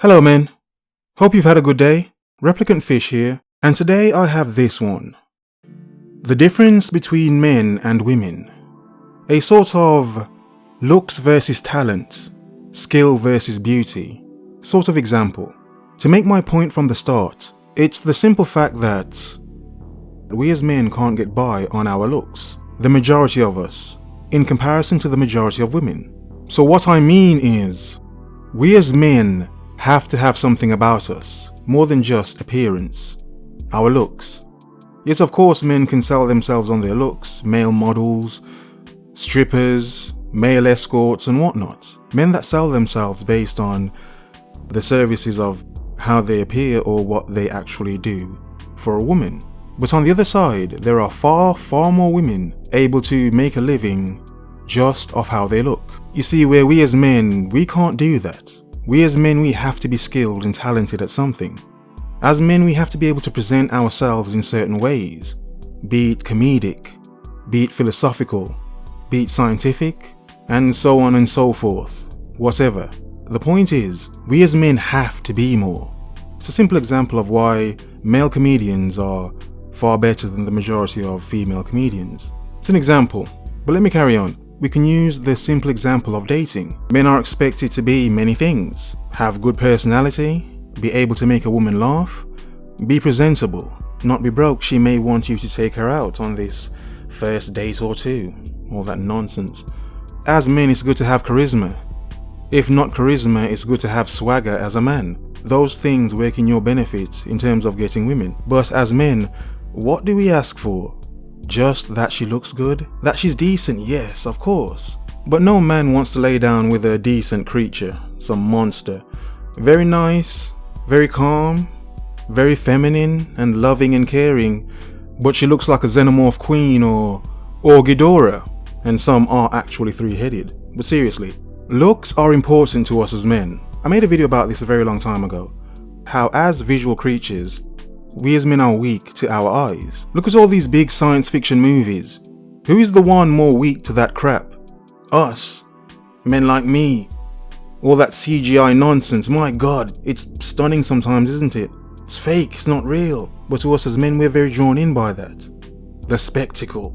Hello men, hope you've had a good day. Replicant Fish here, and today I have this one. The difference between men and women. A sort of looks versus talent, skill versus beauty sort of example. To make my point from the start, it's the simple fact that we as men can't get by on our looks. The majority of us, in comparison to the majority of women. So what I mean is, we as men have to have something about us, more than just appearance, our looks. Yes, of course, men can sell themselves on their looks, male models, strippers, male escorts and whatnot. Men that sell themselves based on the services of how they appear or what they actually do for a woman. But on the other side, there are far more women able to make a living just off how they look. You see, where we as men, we can't do that. We as men, we have to be skilled and talented at something. As men, we have to be able to present ourselves in certain ways, be it comedic, be it philosophical, be it scientific, and so on and so forth, whatever. The point is, we as men have to be more. It's a simple example of why male comedians are far better than the majority of female comedians. It's an example, but let me carry on. We can use the simple example of dating. Men are expected to be many things. Have good personality, be able to make a woman laugh, be presentable, not be broke. She may want you to take her out on this first date or two. All that nonsense. As men, it's good to have charisma. If not charisma, it's good to have swagger as a man. Those things work in your benefit in terms of getting women. But as men, what do we ask for? Just that she looks good? That she's decent, yes, of course. But no man wants to lay down with a decent creature, some monster. Very nice, very calm, very feminine and loving and caring, but she looks like a xenomorph queen or Ghidorah, and some are actually three-headed. But seriously, looks are important to us as men. I made a video about this a very long time ago. How as visual creatures, we as men are weak to our eyes. Look at all these big science fiction movies. Who is the one more weak to that crap? Us. Men like me. All that CGI nonsense, my god, it's stunning sometimes, isn't it? It's fake, it's not real. But to us as men, we're very drawn in by that. The spectacle.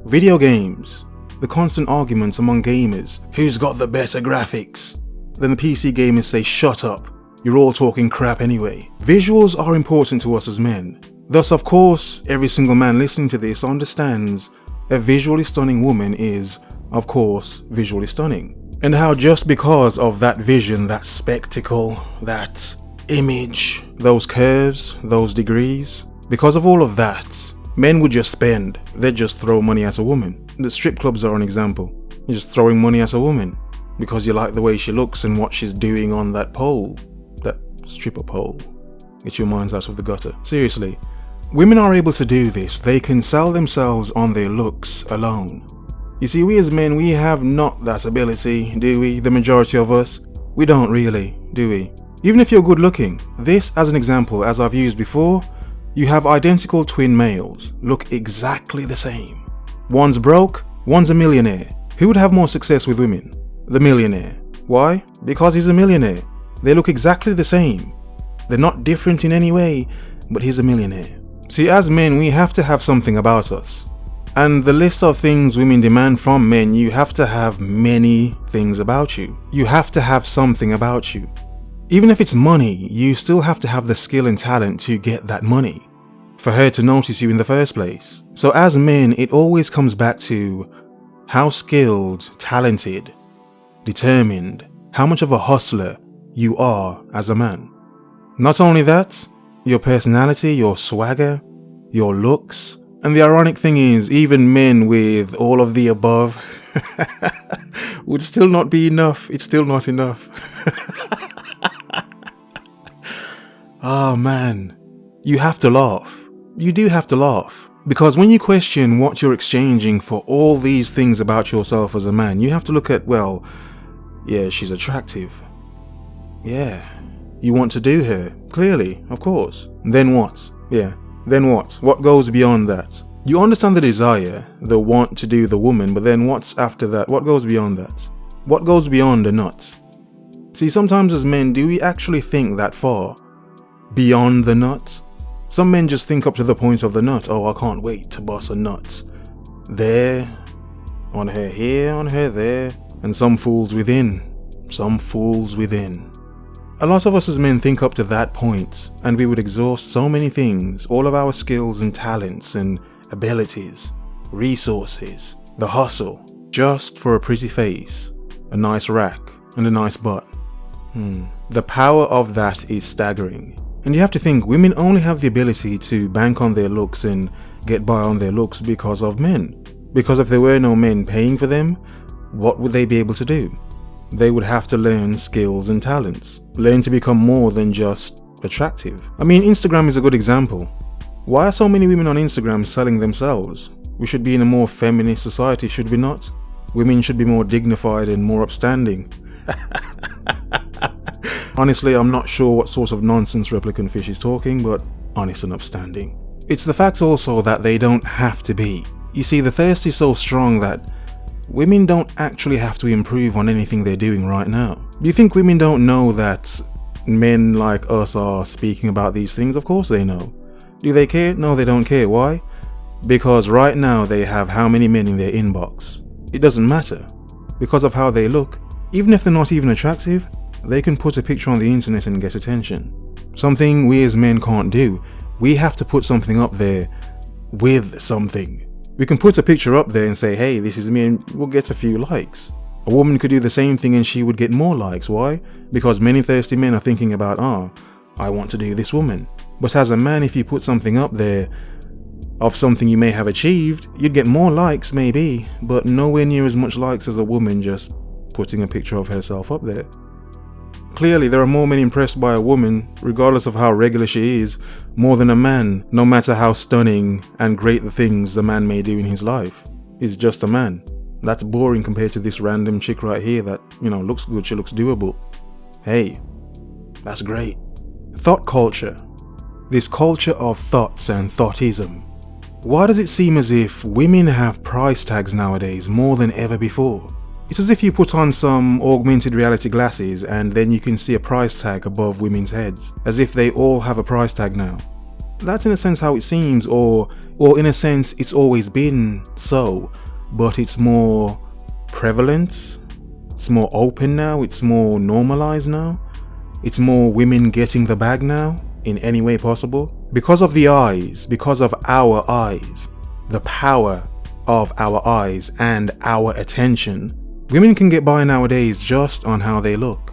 Video games. The constant arguments among gamers. Who's got the better graphics? Then the PC gamers say, shut up. You're all talking crap anyway. Visuals are important to us as men. Thus, of course, every single man listening to this understands a visually stunning woman is, of course, visually stunning. And how just because of that vision, that spectacle, that image, those curves, those degrees, because of all of that, men would just spend. They'd just throw money at a woman. The strip clubs are an example. You're just throwing money at a woman because you like the way she looks and what she's doing on that pole. Stripper pole. Get your minds out of the gutter. Seriously, women are able to do this. They can sell themselves on their looks alone. You see, we as men, we have not that ability, do we? The majority of us, we don't really, do we? Even if you're good looking. This, as an example, as I've used before, you have identical twin males, look exactly the same. One's broke, one's a millionaire. Who would have more success with women? The millionaire. Why? Because he's a millionaire. They look exactly the same. They're not different in any way, but he's a millionaire. See, as men, we have to have something about us. And the list of things women demand from men, you have to have many things about you. You have to have something about you. Even if it's money, you still have to have the skill and talent to get that money, for her to notice you in the first place. So as men, it always comes back to how skilled, talented, determined, how much of a hustler you are as a man. Not only that, your personality, your swagger, your looks, and the ironic thing is, even men with all of the above would still not be enough. It's still not enough. Oh man, you have to laugh. You do have to laugh. Because when you question what you're exchanging for all these things about yourself as a man, you have to look at, well, yeah, she's attractive. Yeah, you want to do her, clearly, of course. Then what? Yeah, then what? What goes beyond that? You understand the desire, the want to do the woman, but then what's after that? What goes beyond that? What goes beyond a nut? See, sometimes as men, do we actually think that far? Beyond the nut? Some men just think up to the point of the nut. Oh, I can't wait to bust a nut. There, on her here, on her there, and some fools within. Some fools within. A lot of us as men think up to that point, and we would exhaust so many things, all of our skills and talents and abilities, resources, the hustle, just for a pretty face, a nice rack, and a nice butt. The power of that is staggering. And you have to think, women only have the ability to bank on their looks and get by on their looks because of men. Because if there were no men paying for them, what would they be able to do? They would have to learn skills and talents, learn to become more than just attractive. I mean, Instagram is a good example. Why are so many women on Instagram selling themselves? We should be in a more feminist society, should we not? Women should be more dignified and more upstanding. Honestly, I'm not sure what sort of nonsense Replicant Fish is talking, but honest and upstanding. It's the fact also that they don't have to be. You see, the thirst is so strong that women don't actually have to improve on anything they're doing right now. Do you think women don't know that men like us are speaking about these things? Of course they know. Do they care? No, they don't care. Why? Because right now they have how many men in their inbox? It doesn't matter. Because of how they look, even if they're not even attractive, they can put a picture on the internet and get attention. Something we as men can't do. We have to put something up there with something. We can put a picture up there and say, hey, this is me, and we'll get a few likes. A woman could do the same thing and she would get more likes. Why? Because many thirsty men are thinking about, I want to do this woman. But as a man, if you put something up there of something you may have achieved, you'd get more likes maybe, but nowhere near as much likes as a woman just putting a picture of herself up there. Clearly, there are more men impressed by a woman, regardless of how regular she is, more than a man, no matter how stunning and great the things the man may do in his life. He's just a man. That's boring compared to this random chick right here that, looks good, she looks doable. Hey, that's great. Thought culture. This culture of thoughts and thoughtism. Why does it seem as if women have price tags nowadays more than ever before? It's as if you put on some augmented reality glasses and then you can see a price tag above women's heads, as if they all have a price tag now. That's in a sense how it seems, or in a sense it's always been so, but it's more prevalent, it's more open now, it's more normalized now, it's more women getting the bag now in any way possible. Because of the eyes, because of our eyes, the power of our eyes and our attention, women can get by nowadays just on how they look.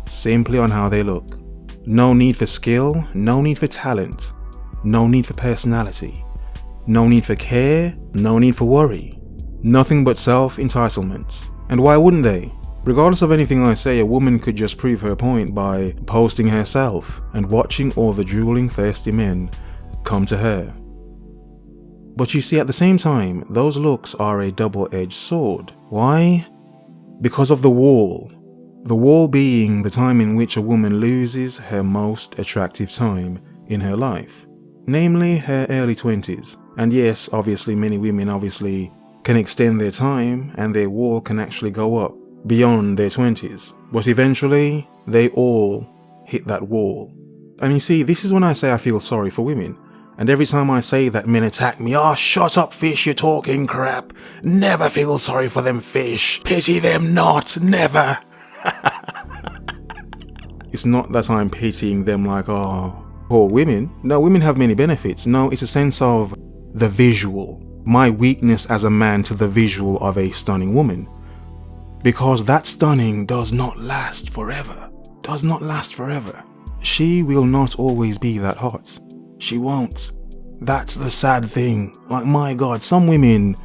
Simply on how they look. No need for skill, no need for talent, no need for personality, no need for care, no need for worry. Nothing but self-entitlement. And why wouldn't they? Regardless of anything I say, a woman could just prove her point by posting herself and watching all the drooling, thirsty men come to her. But you see, at the same time, those looks are a double-edged sword. Why? Because of the wall. The wall being the time in which a woman loses her most attractive time in her life. Namely, her early 20s. And yes, obviously many women can extend their time and their wall can actually go up beyond their 20s. But eventually, they all hit that wall. And you see, this is when I say I feel sorry for women. And every time I say that, men attack me. Shut up, fish, you're talking crap. Never feel sorry for them, fish. Pity them not, never. It's not that I'm pitying them like, poor women. No, women have many benefits. No, it's a sense of the visual. My weakness as a man to the visual of a stunning woman. Because that stunning does not last forever. Does not last forever. She will not always be that hot. She won't. That's the sad thing. Like, my God, some women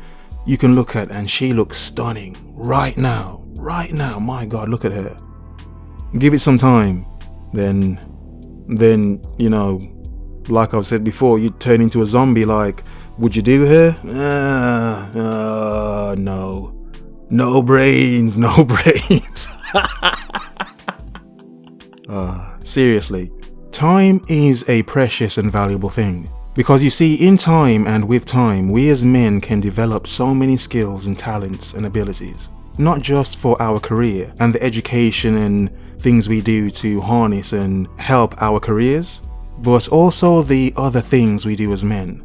you can look at and she looks stunning right now. Right now, my God, look at her. Give it some time. Then, like I've said before, you'd turn into a zombie. Like, would you do her? No. No brains, no brains. Seriously. Time is a precious and valuable thing. Because you see, in time and with time, we as men can develop so many skills and talents and abilities. Not just for our career and the education and things we do to harness and help our careers, but also the other things we do as men.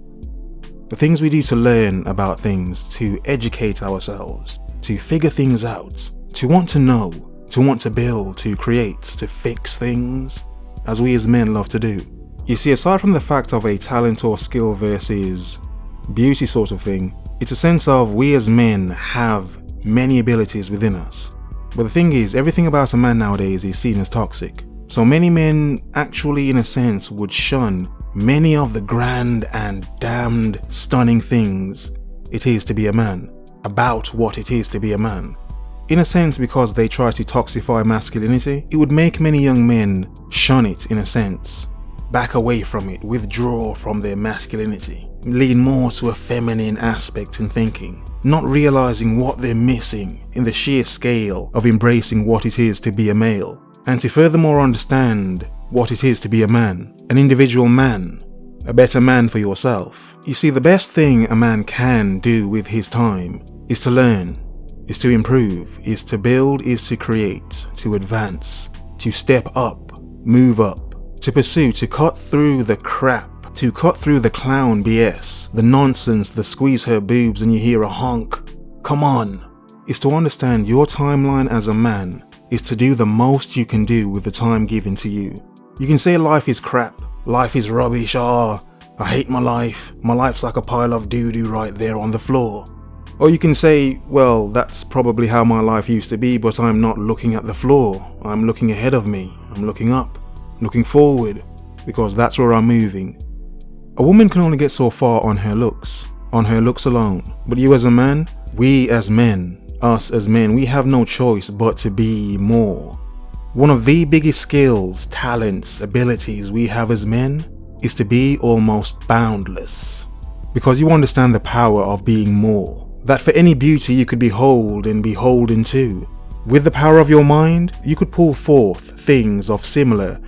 The things we do to learn about things, to educate ourselves, to figure things out, to want to know, to want to build, to create, to fix things, as we as men love to do. You see, aside from the fact of a talent or skill versus beauty sort of thing, it's a sense of we as men have many abilities within us. But the thing is, everything about a man nowadays is seen as toxic. So many men actually, in a sense, would shun many of the grand and damned stunning things it is to be a man, about what it is to be a man. In a sense, because they try to toxify masculinity, it would make many young men shun it in a sense, back away from it, withdraw from their masculinity, lean more to a feminine aspect in thinking, not realizing what they're missing in the sheer scale of embracing what it is to be a male, and to furthermore understand what it is to be a man, an individual man, a better man for yourself. You see, the best thing a man can do with his time is to learn, is to improve, is to build, is to create, to advance, to step up, move up, to pursue, to cut through the crap, to cut through the clown BS, the nonsense, the squeeze her boobs and you hear a honk. Come on. Is to understand your timeline as a man is to do the most you can do with the time given to you. You can say life is crap, life is rubbish, I hate my life's like a pile of doo-doo right there on the floor. Or you can say, well, that's probably how my life used to be, but I'm not looking at the floor, I'm looking ahead of me, I'm looking up, looking forward, because that's where I'm moving. A woman can only get so far on her looks alone, but you as a man, we as men, us as men, we have no choice but to be more. One of the biggest skills, talents, abilities we have as men is to be almost boundless. Because you understand the power of being more. That for any beauty you could behold and beholden to. With the power of your mind, you could pull forth things of similar,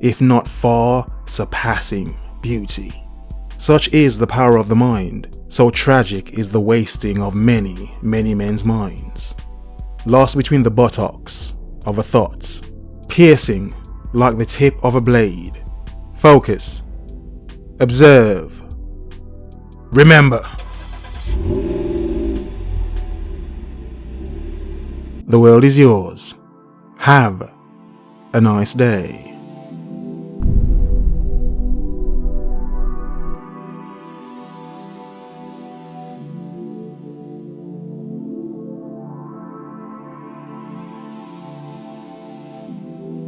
if not far surpassing beauty. Such is the power of the mind. So tragic is the wasting of many, many men's minds. Lost between the buttocks of a thought, piercing like the tip of a blade. Focus, observe, remember. The world is yours. Have a nice day.